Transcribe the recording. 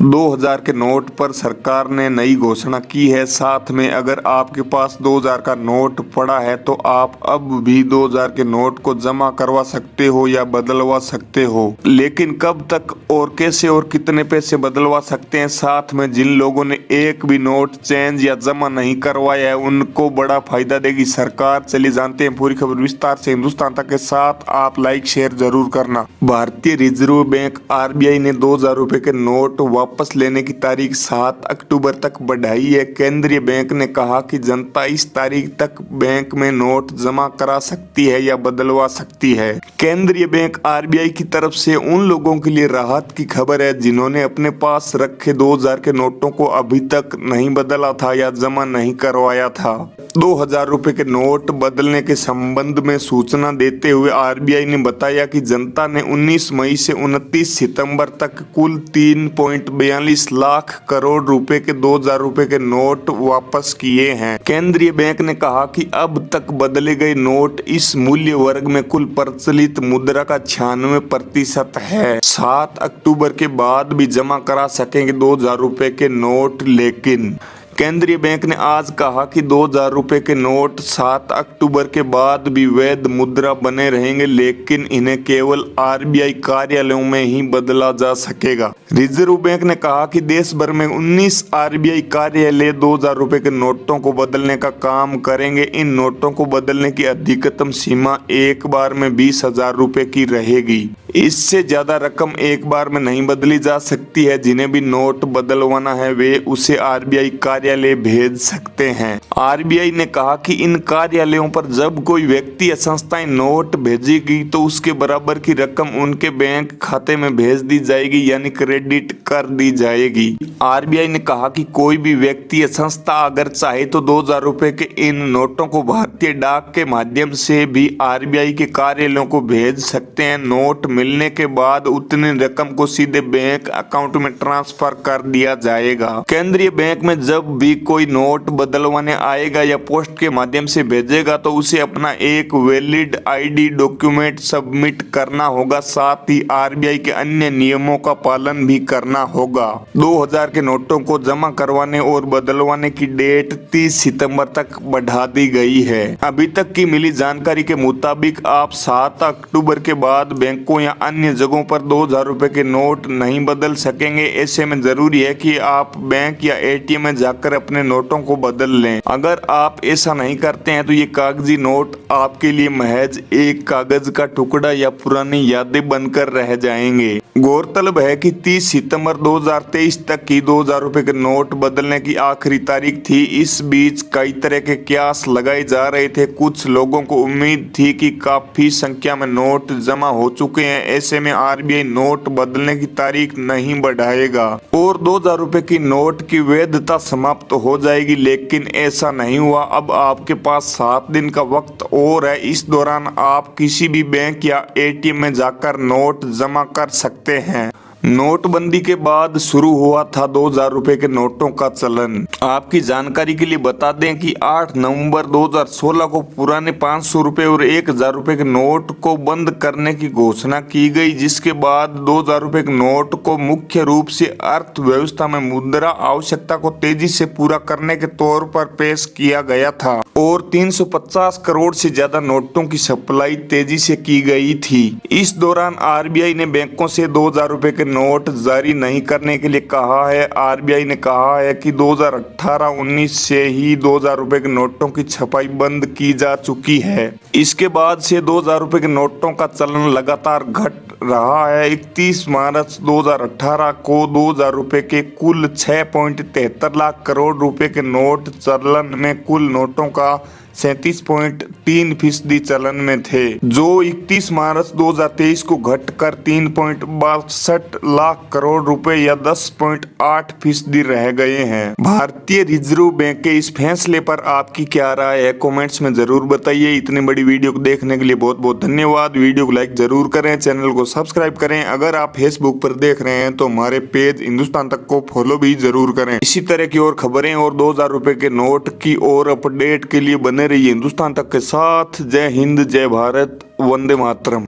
2000 के नोट पर सरकार ने नई घोषणा की है। साथ में अगर आपके पास 2000 का नोट पड़ा है तो आप अब भी 2000 के नोट को जमा करवा सकते हो या बदलवा सकते हो। लेकिन कब तक और कैसे और कितने पैसे बदलवा सकते हैं, साथ में जिन लोगों ने एक भी नोट चेंज या जमा नहीं करवाया है उनको बड़ा फायदा देगी सरकार। चलिए जानते हैं पूरी खबर विस्तार से हिंदुस्तान तक के साथ। आप लाइक शेयर जरूर करना। भारतीय रिजर्व बैंक आरबीआई ने 2000 रुपए के नोट वापस लेने की तारीख 7 अक्टूबर तक बढ़ाई है। केंद्रीय बैंक ने कहा कि जनता इस तारीख तक बैंक में नोट जमा करा सकती है या बदलवा सकती है। केंद्रीय बैंक आरबीआई की तरफ से उन लोगों के लिए राहत की खबर है जिन्होंने अपने पास रखे 2000 के नोटों को अभी तक नहीं बदला था या जमा नहीं करवाया था। 2000 रुपए के नोट बदलने के संबंध में सूचना देते हुए आरबीआई ने बताया कि जनता ने 19 मई से 29 सितंबर तक कुल 3.42 लाख करोड़ रुपए के 2000 रुपए के नोट वापस किए हैं। केंद्रीय बैंक ने कहा कि अब तक बदले गए नोट इस मूल्य वर्ग में कुल प्रचलित मुद्रा का 96% है। 7 अक्टूबर के बाद भी जमा करा सकेंगे 2000 रुपए के नोट, लेकिन केंद्रीय बैंक ने आज कहा कि 2000 रुपए के नोट 7 अक्टूबर के बाद भी वैध मुद्रा बने रहेंगे, लेकिन इन्हें केवल आरबीआई कार्यालयों में ही बदला जा सकेगा। रिजर्व बैंक ने कहा कि देश भर में 19 आरबीआई कार्यालय 2000 रुपए के नोटों को बदलने का काम करेंगे। इन नोटों को बदलने की अधिकतम सीमा एक बार में 20,000 रुपए की रहेगी। इससे ज्यादा रकम एक बार में नहीं बदली जा सकती है। जिन्हें भी नोट बदलवाना है वे उसे आरबीआई कार्यालय भेज सकते हैं। आरबीआई ने कहा कि इन कार्यालयों पर जब कोई व्यक्ति या संस्थाएं नोट भेजेगी तो उसके बराबर की रकम उनके बैंक खाते में भेज दी जाएगी, यानी क्रेडिट कर दी जाएगी। आरबीआई ने कहा कि कोई भी व्यक्ति या संस्था अगर चाहे तो 2000 रुपए के इन नोटों को भारतीय डाक के माध्यम से भी आरबीआई के कार्यालयों को भेज सकते हैं। नोट मिलने के बाद उतनी रकम को सीधे बैंक अकाउंट में ट्रांसफर कर दिया जाएगा। केंद्रीय बैंक में जब भी कोई नोट बदलवाने आएगा या पोस्ट के माध्यम से भेजेगा तो उसे अपना एक वैलिड आईडी डॉक्यूमेंट सबमिट करना होगा। साथ ही आरबीआई के अन्य नियमों का पालन भी करना होगा। 2000 के नोटों को जमा करवाने और बदलवाने की डेट 30 सितंबर तक बढ़ा दी गई है। अभी तक की मिली जानकारी के मुताबिक आप 7 अक्टूबर के बाद बैंकों या अन्य जगहों पर 2000 रुपए के नोट नहीं बदल सकेंगे। ऐसे में जरूरी है कि आप बैंक या एटीएम में जाकर अपने नोटों को बदल लें। अगर आप ऐसा नहीं करते हैं तो ये कागजी नोट आपके लिए महज एक कागज का टुकड़ा या पुरानी यादें बनकर रह जाएंगे। गौरतलब है कि 30 सितंबर 2023 तक की 2000 रुपए के नोट बदलने की आखिरी तारीख थी। इस बीच कई तरह के कयास लगाए जा रहे थे। कुछ लोगों को उम्मीद थी कि काफी संख्या में नोट जमा हो चुके हैं, ऐसे में आरबीआई नोट बदलने की तारीख नहीं बढ़ाएगा और 2000 रुपए की नोट की वैधता समाप्त हो जाएगी, लेकिन ऐसा नहीं हुआ। अब आपके पास 7 दिन का वक्त और है। इस दौरान आप किसी भी बैंक या एटीएम में जाकर नोट जमा कर सकते हैं। नोटबंदी के बाद शुरू हुआ था 2000 रुपए के नोटों का चलन। आपकी जानकारी के लिए बता दें कि 8 नवंबर 2016 को पुराने 500 रुपए और 1000 रुपए के नोट को बंद करने की घोषणा की गई, जिसके बाद 2000 रुपए के नोट को मुख्य रूप से अर्थव्यवस्था में मुद्रा आवश्यकता को तेजी से पूरा करने के तौर पर पेश किया गया था और 350 करोड़ से ज्यादा नोटों की सप्लाई तेजी से की गई थी। इस दौरान आरबीआई ने बैंकों से 2000 रुपए के नोट जारी नहीं करने के लिए कहा है। आरबीआई ने कहा है कि 2018-19 से ही 2000 रुपए के नोटों की छपाई बंद की जा चुकी है। इसके बाद से 2000 रुपए के नोटों का चलन लगातार घट रहा है। 31 मार्च 2018 को 2000 रुपए के कुल 6.73 लाख करोड़ रुपए के नोट चलन में कुल नोटों का 37.3% चलन में थे, जो 31 मार्च 2023 को घटकर 3.62 लाख करोड़ रुपए या 10.8% रह गए हैं। भारतीय रिजर्व बैंक के इस फैसले पर आपकी क्या राय है, कमेंट्स में जरूर बताइए। इतनी बड़ी वीडियो को देखने के लिए बहुत बहुत धन्यवाद। वीडियो को लाइक जरूर करें, चैनल को सब्सक्राइब करें। अगर आप फेसबुक पर देख रहे हैं तो हमारे पेज हिंदुस्तान तक को फॉलो भी जरूर करें। इसी तरह की और खबरें और 2000 रुपए के नोट की और अपडेट के लिए बने रहिए हिंदुस्तान तक के साथ। जय हिंद, जय भारत, वंदे मातरम।